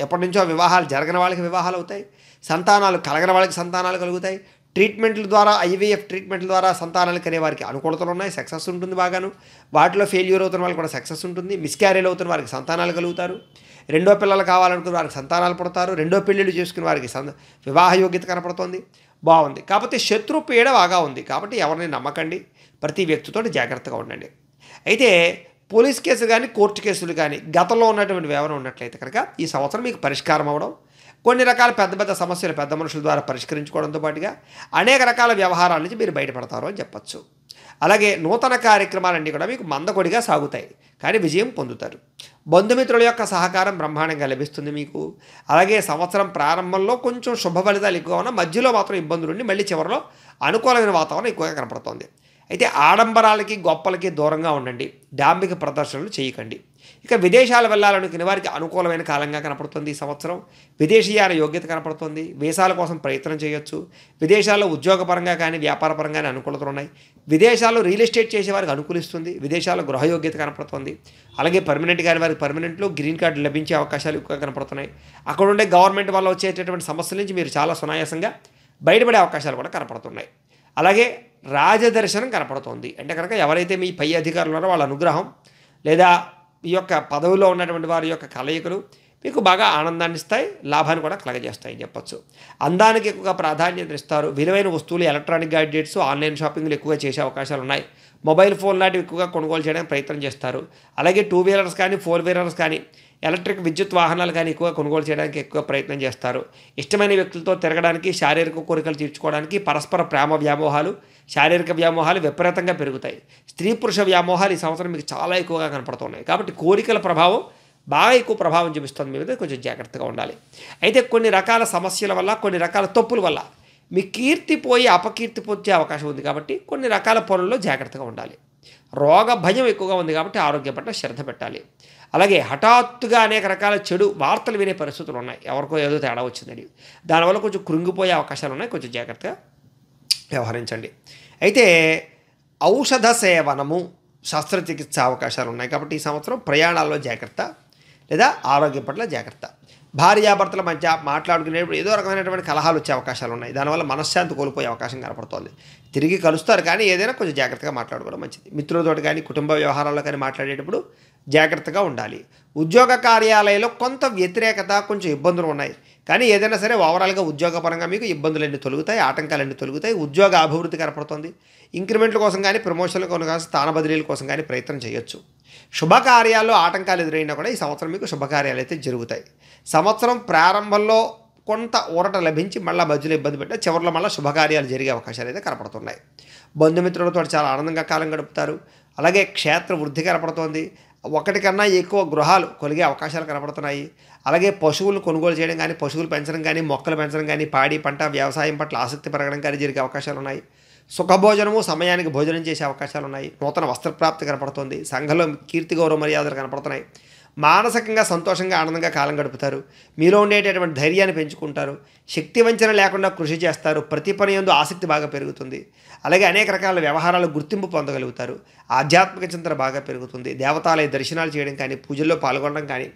S2: ఎప్పటి నుంచో వివాహాలు జరగని వాళ్ళకి వివాహాలు అవుతాయి, సంతానాలు కలగని వాళ్ళకి సంతానాలు కలుగుతాయి. ట్రీట్మెంట్ల ద్వారా, IVF ట్రీట్మెంట్ల ద్వారా సంతానాలు కనే వారికి అనుకూలతలు ఉన్నాయి, సక్సెస్ ఉంటుంది బాగాను. వాటిలో ఫెయిల్యూర్ అవుతున్న వాళ్ళకి కూడా సక్సెస్ ఉంటుంది. మిస్క్యారేజ్ అవుతున్న వారికి సంతానాలు కలుగుతారు. రెండో పిల్లలు కావాలనుకున్న వారికి సంతానాలు పుడతారు. రెండో పెళ్ళిళ్ళు చేసుకునే వారికి వివాహ యోగ్యత కనపడుతుంది, బాగుంది. కాకపోతే శత్రు పీడ బాగా ఉంది. కాబట్టి ఎవరిని నమ్మకండి, ప్రతి వ్యక్తితో జాగ్రత్తగా ఉండండి. అయితే పోలీస్ కేసు కానీ, కోర్టు కేసులు కానీ గతంలో ఉన్నటువంటి వ్యవహారం ఉన్నట్లయితే కనుక ఈ సంవత్సరం మీకు పరిష్కారం అవ్వడం, కొన్ని రకాల పెద్ద సమస్యలు పెద్ద మనుషుల ద్వారా పరిష్కరించుకోవడంతో పాటుగా అనేక రకాల వ్యవహారాల నుంచి మీరు బయటపడతారు అని చెప్పచ్చు. అలాగే నూతన కార్యక్రమాలన్నీ కూడా మీకు మందకొడిగా సాగుతాయి, కానీ విజయం పొందుతారు. బంధుమిత్రుల యొక్క సహకారం బ్రహ్మాండంగా లభిస్తుంది మీకు. అలాగే సంవత్సరం ప్రారంభంలో కొంచెం శుభ ఫలితాలు ఎక్కువ ఉన్నా మధ్యలో మాత్రం ఇబ్బందులు ఉండి మళ్ళీ చివరిలో అనుకూలమైన వాతావరణం ఎక్కువగా కనపడుతోంది. అయితే ఆడంబరాలకి, గొప్పలకి దూరంగా ఉండండి, డాంబిక ప్రదర్శనలు చేయకండి. ఇక విదేశాలు వెళ్ళాలనుకునే వారికి అనుకూలమైన కాలంగా కనపడుతుంది ఈ సంవత్సరం. విదేశీయాన యోగ్యత కనపడుతుంది, వీసాల కోసం ప్రయత్నం చేయొచ్చు. విదేశాల్లో ఉద్యోగపరంగా కానీ, వ్యాపారపరంగానే అనుకూలతలు ఉన్నాయి. విదేశాల్లో రియల్ ఎస్టేట్ చేసే వారికి అనుకూలిస్తుంది. విదేశాల్లో గృహయోగ్యత కనపడుతుంది. అలాగే పర్మనెంట్ కాని వారికి పర్మనెంట్లో గ్రీన్ కార్డు లభించే అవకాశాలు ఎక్కువగా కనపడుతున్నాయి. అక్కడ ఉండే గవర్నమెంట్ వల్ల వచ్చేటటువంటి సమస్యల నుంచి మీరు చాలా సునాయాసంగా బయటపడే అవకాశాలు కూడా కనపడుతున్నాయి. అలాగే రాజదర్శనం కనపడుతోంది. అంటే కనుక ఎవరైతే మీ పై అధికారులు ఉన్నారో వాళ్ళ అనుగ్రహం, లేదా ఈ యొక్క పదవిలో ఉన్నటువంటి వారి యొక్క కలయికలు మీకు బాగా ఆనందాన్ని ఇస్తాయి, లాభాన్ని కూడా కలగజేస్తాయని చెప్పచ్చు. అందానికి ఎక్కువగా ప్రాధాన్యత ఇస్తారు. విలువైన వస్తువులు, ఎలక్ట్రానిక్ గ్యాడ్జెట్స్, ఆన్లైన్ షాపింగ్లు ఎక్కువగా చేసే అవకాశాలు ఉన్నాయి. మొబైల్ ఫోన్ లాంటివి ఎక్కువగా కొనుగోలు చేయడానికి ప్రయత్నం చేస్తారు. అలాగే 2 వీలర్స్ కానీ, 4 వీలర్స్ కానీ, ఎలక్ట్రిక్ విద్యుత్ వాహనాలు కానీ ఎక్కువ కొనుగోలు చేయడానికి ఎక్కువ ప్రయత్నం చేస్తారు. ఇష్టమైన వ్యక్తులతో తిరగడానికి, శారీరక కోరికలు తీర్చుకోవడానికి, పరస్పర ప్రేమ వ్యామోహాలు, శారీరక వ్యామోహాలు విపరీతంగా పెరుగుతాయి. స్త్రీ పురుష వ్యామోహాలు ఈ సంవత్సరం మీకు చాలా ఎక్కువగా కనపడుతున్నాయి. కాబట్టి కోరికల ప్రభావం బాగా ఎక్కువ ప్రభావం చూపిస్తుంది. మీ మీద కొంచెం జాగ్రత్తగా ఉండాలి. అయితే కొన్ని రకాల సమస్యల వల్ల, కొన్ని రకాల తప్పుల వల్ల మీ కీర్తి పోయి అపకీర్తి పొందే అవకాశం ఉంది కాబట్టి కొన్ని రకాల పనుల్లో జాగ్రత్తగా ఉండాలి. రోగ భయం ఎక్కువగా ఉంది కాబట్టి ఆరోగ్యం పట్ల శ్రద్ధ పెట్టాలి. అలాగే హఠాత్తుగా అనేక రకాల చెడు వార్తలు వినే పరిస్థితులు ఉన్నాయి. ఎవరికో ఏదో తేడా వచ్చిందని దానివల్ల కొంచెం కృంగిపోయే అవకాశాలు ఉన్నాయి. కొంచెం జాగ్రత్తగా వ్యవహరించండి. అయితే ఔషధ సేవనము, శస్త్రచికిత్స అవకాశాలు ఉన్నాయి కాబట్టి ఈ సంవత్సరం ప్రయాణాల్లో జాగ్రత్త లేదా ఆరోగ్యం పట్ల జాగ్రత్త. భార్యాభర్తల మధ్య మాట్లాడుకునేటప్పుడు ఏదో రకమైనటువంటి కలహాలు వచ్చే అవకాశాలు ఉన్నాయి. దానివల్ల మనశ్శాంతి కోల్పోయే అవకాశం కనపడుతోంది. తిరిగి కలుస్తారు కానీ ఏదైనా కొంచెం జాగ్రత్తగా మాట్లాడుకోవడం మంచిది. మిత్రులతో కానీ కుటుంబ వ్యవహారాల్లో కానీ మాట్లాడేటప్పుడు జాగ్రత్తగా ఉండాలి. ఉద్యోగ కార్యాలయంలో కొంత వ్యతిరేకత, కొంచెం ఇబ్బందులు ఉన్నాయి కానీ ఏదైనా సరే ఓవరాల్గా ఉద్యోగపరంగా మీకు ఇబ్బందులన్నీ తొలుగుతాయి, ఆటంకాలన్నీ తొలుగుతాయి. ఉద్యోగ అభివృద్ధి కనపడుతుంది. ఇంక్రిమెంట్ల కోసం కానీ ప్రమోషన్ల కోసం కానీ స్థాన బదిలీల కోసం కానీ ప్రయత్నం చేయొచ్చు. శుభకార్యాల్లో ఆటంకాలు ఎదురైనా కూడా ఈ సంవత్సరం మీకు శుభకార్యాలు అయితే జరుగుతాయి. సంవత్సరం ప్రారంభంలో కొంత ఊరట లభించి మళ్ళీ మధ్యలో ఇబ్బంది పెట్టినా చివరిలో మళ్ళీ శుభకార్యాలు జరిగే అవకాశాలు అయితే కనపడుతున్నాయి. బంధుమిత్రులతో చాలా ఆనందంగా కాలం గడుపుతారు. అలాగే క్షేత్ర వృద్ధి కనపడుతోంది. ఒకటి కన్నా ఎక్కువ గృహాలు కొలిగే అవకాశాలు కనపడుతున్నాయి. అలాగే పశువులు కొనుగోలు చేయడం కానీ, పశువులు పెంచడం కానీ, మొక్కలు పెంచడం కానీ, పాడి పంట వ్యవసాయం పట్ల ఆసక్తి పెరగడం కానీ జరిగే అవకాశాలు ఉన్నాయి. సుఖభోజనము, సమయానికి భోజనం చేసే అవకాశాలు ఉన్నాయి. నూతన వస్త్రప్రాప్తి కనపడుతుంది. సంఘంలో కీర్తి గౌరవ మర్యాదలు కనపడుతున్నాయి. మానసికంగా సంతోషంగా ఆనందంగా కాలం గడుపుతారు. మీలో ఉండేటటువంటి ధైర్యాన్ని పెంచుకుంటారు. శక్తి వంచన లేకుండా కృషి చేస్తారు. ప్రతి పని యందు ఆసక్తి బాగా పెరుగుతుంది. అలాగే అనేక రకాల వ్యవహారాలు గుర్తింపు పొందగలుగుతారు. ఆధ్యాత్మిక చింతన బాగా పెరుగుతుంది. దేవతాలయ దర్శనాలు చేయడం కానీ, పూజల్లో పాల్గొనడం కానీ,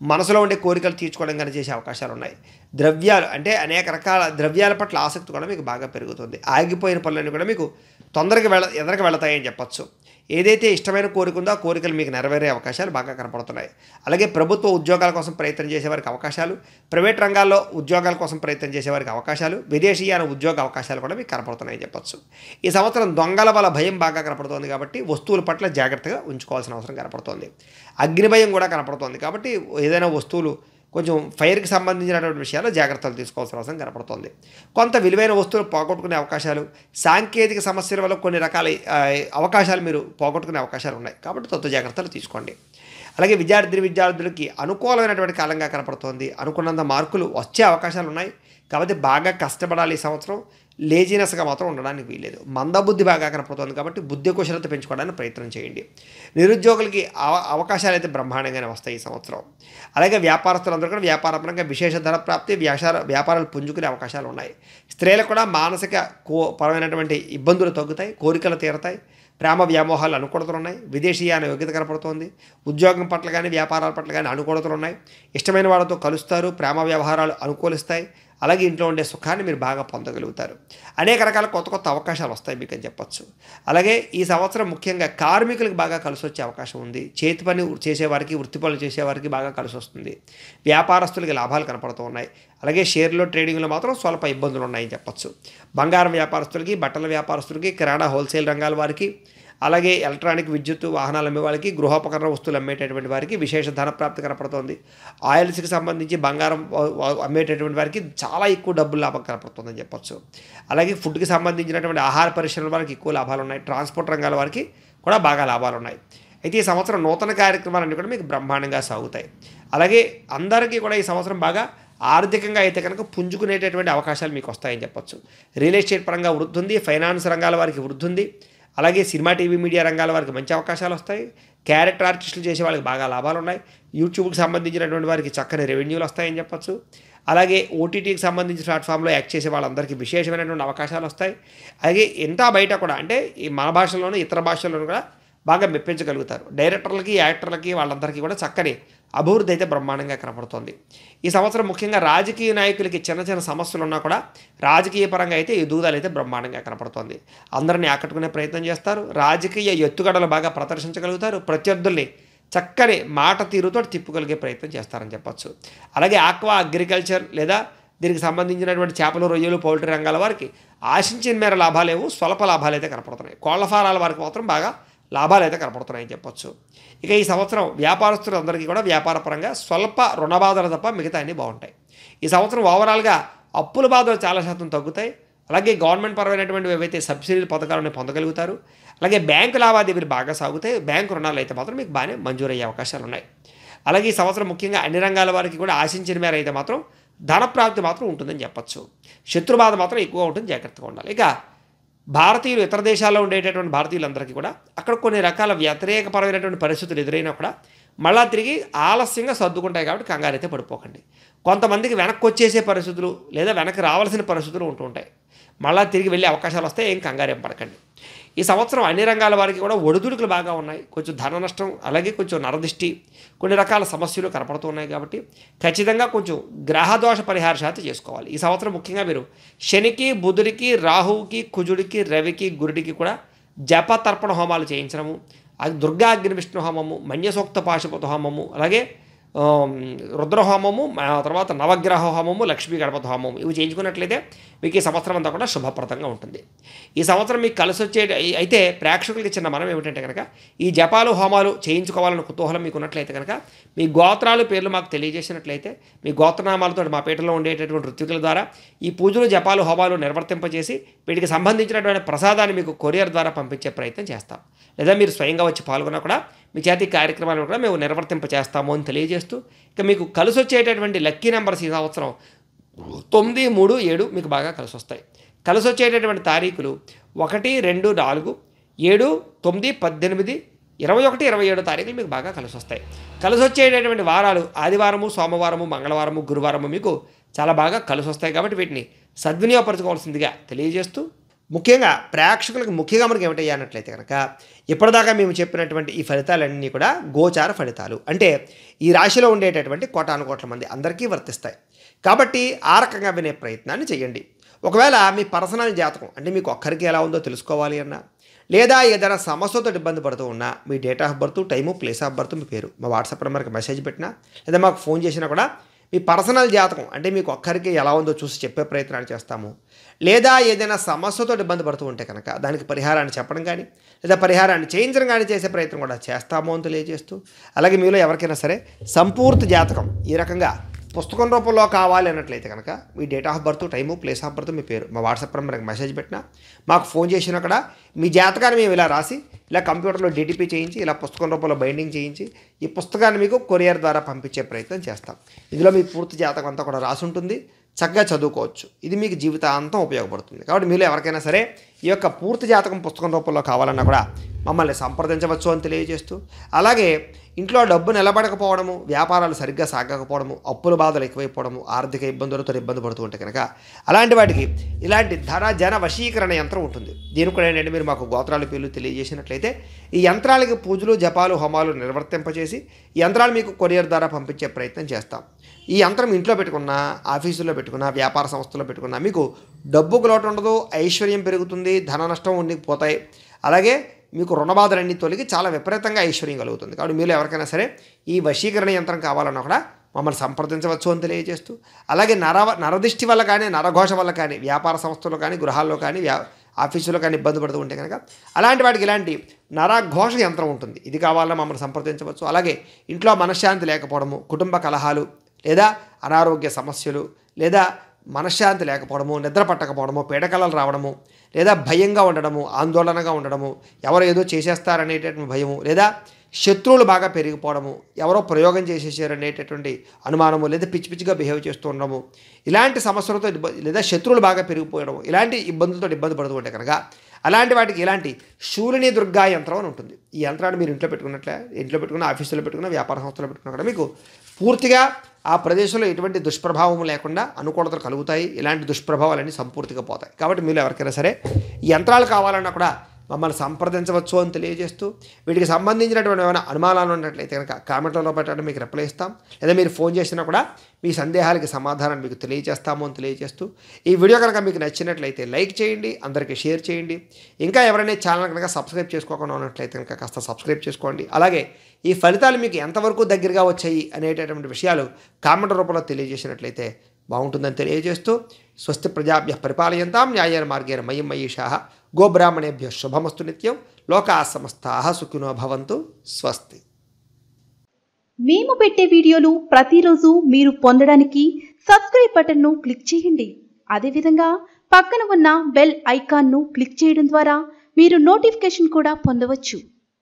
S2: మనసులో ఉండే కోరికలు తీర్చుకోవడం కానీ చేసే అవకాశాలు ఉన్నాయి. ద్రవ్యాలు అంటే అనేక రకాల ద్రవ్యాల పట్ల ఆసక్తి కూడా మీకు బాగా పెరుగుతుంది. ఆగిపోయిన పనులన్నీ కూడా మీకు తొందరగా ఎదరికి వెళతాయని చెప్పచ్చు. ఏదైతే ఇష్టమైన కోరిక ఉందో ఆ కోరికలు మీకు నెరవేరే అవకాశాలు బాగా కనపడుతున్నాయి. అలాగే ప్రభుత్వ ఉద్యోగాల కోసం ప్రయత్నం చేసేవారికి అవకాశాలు, ప్రైవేట్ రంగాల్లో ఉద్యోగాల కోసం ప్రయత్నం చేసేవారికి అవకాశాలు, విదేశీయాన ఉద్యోగ అవకాశాలు కూడా మీకు కనపడుతున్నాయని చెప్పచ్చు. ఈ సంవత్సరం దొంగల వల్ల భయం బాగా కనపడుతోంది కాబట్టి వస్తువుల పట్ల జాగ్రత్తగా ఉంచుకోవాల్సిన అవసరం కనపడుతోంది. అగ్ని భయం కూడా కనపడుతోంది కాబట్టి ఏదైనా వస్తువులు కొంచెం ఫైర్కి సంబంధించినటువంటి విషయాల్లో జాగ్రత్తలు తీసుకోవాల్సిన అవసరం కనపడుతోంది. కొంత విలువైన వస్తువులు పోగొట్టుకునే అవకాశాలు, సాంకేతిక సమస్యల వల్ల కొన్ని రకాల అవకాశాలు మీరు పోగొట్టుకునే అవకాశాలు ఉన్నాయి కాబట్టి తత్వ జాగ్రత్తలు తీసుకోండి. అలాగే విద్యార్థులకి అనుకూలమైనటువంటి కాలంగా కనపడుతోంది. అనుకున్నంత మార్కులు వచ్చే అవకాశాలు ఉన్నాయి కాబట్టి బాగా కష్టపడాలి. ఈ సంవత్సరం లేజినెస్గా మాత్రం ఉండడానికి వీల్లేదు. మందబుద్ధి బాగా కనపడుతుంది కాబట్టి బుద్ధి కుశలత పెంచుకోవడానికి ప్రయత్నం చేయండి. నిరుద్యోగులకి అవకాశాలు అయితే బ్రహ్మాండంగానే వస్తాయి ఈ సంవత్సరం. అలాగే వ్యాపారస్తులందరూ కూడా వ్యాపారపరంగా విశేష ధన ప్రాప్తి, వ్యాపారాలు పుంజుకునే అవకాశాలు ఉన్నాయి. స్త్రీలకు కూడా మానసిక పరమైనటువంటి ఇబ్బందులు తగ్గుతాయి, కోరికలు తీరతాయి, ప్రేమ వ్యామోహాలు అనుకూలతలు ఉన్నాయి. విదేశీయాన యోగ్యత కనపడుతోంది. ఉద్యోగం పట్ల కానీ వ్యాపారాల పట్ల కానీ అనుకూలతలు ఉన్నాయి. ఇష్టమైన వాళ్ళతో కలుస్తారు. ప్రేమ వ్యవహారాలు అనుకూలిస్తాయి. అలాగే ఇంట్లో ఉండే సుఖాన్ని మీరు బాగా పొందగలుగుతారు. అనేక రకాల కొత్త కొత్త అవకాశాలు వస్తాయి మీకు అని చెప్పచ్చు. అలాగే ఈ సంవత్సరం ముఖ్యంగా కార్మికులకు బాగా కలిసి వచ్చే అవకాశం ఉంది. చేతి పని చేసేవారికి, వృత్తి పనులు చేసేవారికి బాగా కలిసి వస్తుంది. వ్యాపారస్తులకి లాభాలు కనపడుతూ ఉన్నాయి. అలాగే షేర్లో ట్రేడింగ్లో మాత్రం స్వల్ప ఇబ్బందులు ఉన్నాయని చెప్పచ్చు. బంగారం వ్యాపారస్తులకి, బట్టల వ్యాపారస్తులకి, కిరాణా హోల్సేల్ రంగాల వారికి, అలాగే ఎలక్ట్రానిక్ విద్యుత్ వాహనాలు అమ్మే వాళ్ళకి, గృహోపకరణ వస్తువులు అమ్మేటటువంటి వారికి విశేష ధనప్రాప్తి కనపడుతోంది. ఆయిల్స్కి సంబంధించి బంగారం అమ్మేటటువంటి వారికి చాలా ఎక్కువ డబ్బులు లాభం కనపడుతుందని చెప్పొచ్చు. అలాగే ఫుడ్కి సంబంధించినటువంటి ఆహార పరిశ్రమల వారికి ఎక్కువ లాభాలు ఉన్నాయి. ట్రాన్స్పోర్ట్ రంగాల వారికి కూడా బాగా లాభాలు ఉన్నాయి. అయితే ఈ సంవత్సరం నూతన కార్యక్రమాలన్నీ కూడా మీకు బ్రహ్మాండంగా సాగుతాయి. అలాగే అందరికీ కూడా ఈ సంవత్సరం బాగా ఆర్థికంగా అయితే కనుక పుంజుకునేటటువంటి అవకాశాలు మీకు వస్తాయని చెప్పొచ్చు. రియల్ ఎస్టేట్ పరంగా వృద్ధి ఉంది. ఫైనాన్స్ రంగాల వారికి వృద్ధి ఉంది. అలాగే సినిమా, టీవీ, మీడియా రంగాల వారికి మంచి అవకాశాలు వస్తాయి. క్యారెక్టర్ ఆర్టిస్టులు చేసే వాళ్ళకి బాగా లాభాలు ఉన్నాయి. యూట్యూబ్కి సంబంధించినటువంటి వారికి చక్కని రెవెన్యూలు వస్తాయని చెప్పచ్చు. అలాగే ఓటీటీకి సంబంధించిన ప్లాట్ఫామ్లో యాక్ట్ చేసే వాళ్ళందరికీ విశేషమైనటువంటి అవకాశాలు వస్తాయి. అలాగే ఇంత బయట కూడా అంటే ఈ మన భాషల్లోనూ ఇతర భాషల్లోనూ కూడా బాగా మెప్పించగలుగుతారు. డైరెక్టర్లకి, యాక్టర్లకి వాళ్ళందరికీ కూడా చక్కని అభివృద్ధి అయితే బ్రహ్మాండంగా కనపడుతోంది. ఈ సంవత్సరం ముఖ్యంగా రాజకీయ నాయకులకి చిన్న చిన్న సమస్యలు ఉన్నా కూడా రాజకీయ పరంగా అయితే ఎదుగుదల అయితే బ్రహ్మాండంగా కనపడుతోంది. అందరినీ ఆకట్టుకునే ప్రయత్నం చేస్తారు. రాజకీయ ఎత్తుగడలు బాగా ప్రదర్శించగలుగుతారు. ప్రత్యర్థుల్ని చక్కని మాట తీరుతో తిప్పుగలిగే ప్రయత్నం చేస్తారని చెప్పచ్చు. అలాగే ఆక్వా, అగ్రికల్చర్ లేదా దీనికి సంబంధించినటువంటి చేపలు, రొయ్యలు, పౌల్ట్రీ రంగాల వారికి ఆశించిన మేర లాభాలేవు, స్వల్ప లాభాలు అయితే కనపడుతున్నాయి. కోళ్ల ఫారాల వారికి మాత్రం బాగా లాభాలు అయితే కనపడుతున్నాయని చెప్పొచ్చు. ఇక ఈ సంవత్సరం వ్యాపారస్తులందరికీ కూడా వ్యాపారపరంగా స్వల్ప రుణ బాధలు తప్ప మిగతా అన్నీ బాగుంటాయి. ఈ సంవత్సరం ఓవరాల్గా అప్పుల బాధలు చాలా శాతం తగ్గుతాయి. అలాగే గవర్నమెంట్ పరమైనటువంటి ఏవైతే సబ్సిడీల పథకాలను పొందగలుగుతారు. అలాగే బ్యాంకు లావాదేవీలు బాగా సాగుతాయి. బ్యాంకు రుణాలు అయితే మాత్రం మీకు బాగానే మంజూరయ్యే అవకాశాలు ఉన్నాయి. అలాగే ఈ సంవత్సరం ముఖ్యంగా అన్ని రంగాల వారికి కూడా ఆశించిన మేర అయితే మాత్రం ధనప్రాప్తి మాత్రం ఉంటుందని చెప్పచ్చు. శత్రుబాధ మాత్రం ఎక్కువ ఉంటుంది, జాగ్రత్తగా ఉండాలి. ఇక భారతీయులు ఇతర దేశాల్లో ఉండేటటువంటి భారతీయులందరికీ కూడా అక్కడ కొన్ని రకాల వ్యతిరేకపరమైనటువంటి పరిస్థితులు ఎదురైనా కూడా మళ్ళా తిరిగి ఆలస్యంగా సర్దుకుంటాయి కాబట్టి కంగారైతే పడిపోకండి. కొంతమందికి వెనక్కి వచ్చేసే పరిస్థితులు లేదా వెనక్కి రావాల్సిన పరిస్థితులు ఉంటూ ఉంటాయి. మళ్ళా తిరిగి వెళ్ళే అవకాశాలు వస్తే ఏం కంగారేం పడకండి. ఈ సంవత్సరం అన్ని రంగాల వారికి కూడా ఒడిదుడుకులు బాగా ఉన్నాయి. కొంచెం ధన నష్టం, అలాగే కొంచెం నరదిష్టి, కొన్ని రకాల సమస్యలు కనపడుతూ ఉన్నాయి కాబట్టి ఖచ్చితంగా కొంచెం గ్రహదోష పరిహార శాంతి చేసుకోవాలి. ఈ సంవత్సరం ముఖ్యంగా మీరు శనికి, బుధుడికి, రాహువుకి, కుజుడికి, రవికి, గురుడికి కూడా జప తర్పణ హోమాలు చేయించడము, అది దుర్గా అగ్ని విష్ణు హోమము, మన్యసూక్త పాశుపత హోమము, అలాగే రుద్రహోమము, తర్వాత నవగ్రహ హోమము, లక్ష్మీ గణపతి హోమము ఇవి చేయించుకున్నట్లయితే మీకు ఈ సంవత్సరం అంతా కూడా శుభప్రదంగా ఉంటుంది. ఈ సంవత్సరం మీకు కలిసి వచ్చే అయితే ప్రేక్షకులకి చిన్న మనం ఏమిటంటే కనుక ఈ జపాలు హోమాలు చేయించుకోవాలన్న కుతూహలం మీకు ఉన్నట్లయితే కనుక మీ గోత్రాలు పేర్లు మాకు తెలియజేసినట్లయితే మీ గోత్రనామాలతో మా పీఠలో ఉండేటటువంటి ఋత్వికుల ద్వారా ఈ పూజలు జపాలు హోమాలు నిర్వర్తింపజేసి వీటికి సంబంధించినటువంటి ప్రసాదాన్ని మీకు కొరియర్ ద్వారా పంపించే ప్రయత్నం చేస్తాం. లేదా మీరు స్వయంగా వచ్చి పాల్గొన్నా కూడా మీ చేతి కార్యక్రమాలను కూడా మేము నిర్వర్తింపచేస్తాము అని తెలియజేస్తూ, ఇక మీకు కలిసి వచ్చేటటువంటి లక్కీ నెంబర్స్ ఈ సంవత్సరం 9, 3, 7 మీకు బాగా కలిసి వస్తాయి. కలిసి వచ్చేటటువంటి తారీఖులు 1, 2, 4, 7, 9, 18, 21, 27 తారీఖులు మీకు బాగా కలిసి వస్తాయి. కలిసి వచ్చేటటువంటి వారాలు ఆదివారము, సోమవారము, మంగళవారము, గురువారము మీకు చాలా బాగా కలిసి వస్తాయి కాబట్టి వీటిని సద్వినియోగపరచుకోవాల్సిందిగా తెలియజేస్తూ, ముఖ్యంగా ప్రేక్షకులకు ముఖ్యంగా మనకి ఏమిటయ్యా అన్నట్లయితే కనుక ఇప్పటిదాకా మేము చెప్పినటువంటి ఈ ఫలితాలన్నీ కూడా గోచార ఫలితాలు, అంటే ఈ రాశిలో ఉండేటటువంటి కోటాను కోట్ల మంది అందరికీ వర్తిస్తాయి కాబట్టి ఆ రకంగా వినే ప్రయత్నాన్ని చేయండి. ఒకవేళ మీ పర్సనల్ జాతకం అంటే మీకు ఒక్కరికి ఎలా ఉందో తెలుసుకోవాలి అన్నా, లేదా ఏదైనా సమస్యతో ఇబ్బంది పడుతూ ఉన్నా మీ date of birth, time, place of birth, మీ పేరు మా వాట్సాప్ నెంబర్కి మెసేజ్ పెట్టినా లేదా మాకు ఫోన్ చేసినా కూడా మీ పర్సనల్ జాతకం అంటే మీకు ఒక్కరికి ఎలా ఉందో చూసి చెప్పే ప్రయత్నాన్ని చేస్తాము. లేదా ఏదైనా సమస్యతో ఇబ్బంది పడుతూ ఉంటే కనుక దానికి పరిహారాన్ని చెప్పడం కానీ లేదా పరిహారాన్ని చేయించడం కానీ చేసే ప్రయత్నం కూడా చేస్తాము అని తెలియజేస్తూ, అలాగే మీలో ఎవరికైనా సరే సంపూర్తి జాతకం ఈ రకంగా పుస్తకం రూపంలో కావాలి అన్నట్లయితే కనుక మీ date of birth, time, place of birth, మీ పేరు మా వాట్సాప్ నెంబర్కి మెసేజ్ పెట్టినా మాకు ఫోన్ చేసినా కూడా మీ జాతకాన్ని మేము ఇలా రాసి ఇలా కంప్యూటర్లో డిటిపి చేయించి ఇలా పుస్తకం రూపంలో బైండింగ్ చేయించి ఈ పుస్తకాన్ని మీకు కొరియర్ ద్వారా పంపించే ప్రయత్నం చేస్తాం. ఇందులో మీ పూర్తి జాతకం అంతా కూడా రాసి ఉంటుంది, చక్కగా చదువుకోవచ్చు. ఇది మీకు జీవితాంతం ఉపయోగపడుతుంది. కాబట్టి మీలో ఎవరికైనా సరే ఈ యొక్క పూర్తి జాతకం పుస్తకం రూపంలో కావాలన్నా కూడా మమ్మల్ని సంప్రదించవచ్చు అని తెలియజేస్తూ, అలాగే ఇంట్లో డబ్బు నిలబడకపోవడము, వ్యాపారాలు సరిగ్గా సాగకపోవడము, అప్పుల బాధలు ఎక్కువైపోవడము, ఆర్థిక ఇబ్బందులతో ఇబ్బంది పడుతూ ఉంటే కనుక అలాంటి వాటికి ఇలాంటి ధన జన వశీకరణ యంత్రం ఉంటుంది. దీనికి కూడా ఏంటంటే మీరు మాకు గోత్రాల పేర్లు తెలియజేసినట్లయితే ఈ యంత్రాలకి పూజలు, జపాలు, హోమాలు నిర్వర్తింపజేసి ఈ యంత్రాలు మీకు కొరియర్ ద్వారా పంపించే ప్రయత్నం చేస్తాం. ఈ యంత్రం ఇంట్లో పెట్టుకున్నా, ఆఫీసుల్లో పెట్టుకున్నా, వ్యాపార సంస్థల్లో పెట్టుకున్నా మీకు డబ్బుకు లోటు ఉండదు, ఐశ్వర్యం పెరుగుతుంది, ధన నష్టం ఉండిపోతాయి, అలాగే మీకు రుణబాధలన్నీ తొలగి చాలా విపరీతంగా ఐశ్వర్యం కలుగుతుంది. కాబట్టి మీరు ఎవరికైనా సరే ఈ వశీకరణ యంత్రం కావాలన్నా కూడా మమ్మల్ని సంప్రదించవచ్చు అని తెలియజేస్తూ, అలాగే నరదిష్టి వల్ల కానీ నరఘోష వల్ల కానీ వ్యాపార సంస్థల్లో కానీ గృహాల్లో కానీ ఆఫీసులో కానీ ఇబ్బంది పడుతూ ఉంటే కనుక అలాంటి వాటికి ఇలాంటి నరఘోష యంత్రం ఉంటుంది. ఇది కావాలన్నా మమ్మల్ని సంప్రదించవచ్చు. అలాగే ఇంట్లో మనశ్శాంతి లేకపోవడము, కుటుంబ కలహాలు లేదా అనారోగ్య సమస్యలు లేదా మనశ్శాంతి లేకపోవడము, నిద్ర పట్టకపోవడము, పీడకలలు రావడము, లేదా భయంగా ఉండడము, ఆందోళనగా ఉండడము, ఎవరో ఏదో చేసేస్తారనేటటువంటి భయము, లేదా శత్రువులు బాగా పెరిగిపోవడము, ఎవరో ప్రయోగం చేసేసారనేటటువంటి అనుమానము, లేదా పిచ్చి పిచ్చిగా బిహేవ్ చేస్తూ ఉండడము, ఇలాంటి సమస్యలతో లేదా శత్రువులు బాగా పెరిగిపోవడము, ఇలాంటి ఇబ్బందులతో ఇబ్బంది పడుతూ ఉంటే కనుక అలాంటి వాటికి ఇలాంటి శూలిని దుర్గా యంత్రం అని ఉంటుంది. ఈ యంత్రాన్ని మీరు ఇంట్లో పెట్టుకున్న, ఆఫీసులో పెట్టుకున్న, వ్యాపార సంస్థలో పెట్టుకున్నా కూడా మీకు పూర్తిగా ఆ ప్రదేశంలో ఎటువంటి దుష్ప్రభావం లేకుండా అనుకూలతలు కలుగుతాయి. ఇలాంటి దుష్ప్రభావాలన్నీ సంపూర్తిగా పోతాయి. కాబట్టి మీరు ఎవరికైనా సరే ఈ యంత్రాలు కావాలన్నా కూడా మమ్మల్ని సంప్రదించవచ్చు అని తెలియజేస్తూ, వీటికి సంబంధించినటువంటి ఏమైనా అనుమానాలు ఉన్నట్లయితే కనుక కామెంట్లలో పెట్టడం మీకు రిప్లై ఇస్తాం, లేదా మీరు ఫోన్ చేసినా కూడా మీ సందేహాలకి సమాధానం మీకు తెలియజేస్తాము అని తెలియజేస్తూ, ఈ వీడియో కనుక మీకు నచ్చినట్లయితే లైక్ చేయండి, అందరికీ షేర్ చేయండి. ఇంకా ఎవరైనా ఛానల్ కనుక సబ్స్క్రైబ్ చేసుకోకుండా ఉన్నట్లయితే కనుక కాస్త సబ్స్క్రైబ్ చేసుకోండి. అలాగే ఈ ఫలితాలు మీకు ఎంతవరకు దగ్గరగా వచ్చాయి అనేటటువంటి విషయాలు కామెంట్ రూపంలో తెలియజేసినట్లయితే బాగుంటుందని తెలియజేస్తూ, స్వస్తి ప్రజాభ్యః పరిపాలయంతాం న్యాయేన మార్గేణ మయ్యం మయీషాః గోబ్రాహ్మణేభ్యో శుభమస్తు నిత్యం లోకాః సమస్తాః సుఖినో భవంతు. స్వస్తి.
S3: మేము పెట్టే వీడియోలు ప్రతిరోజు మీరు పొందడానికి సబ్స్క్రైబ్ బటన్ను క్లిక్ చేయండి. అదేవిధంగా పక్కన ఉన్న బెల్ ఐకాన్ను క్లిక్ చేయడం ద్వారా మీరు నోటిఫికేషన్ కూడా పొందవచ్చు.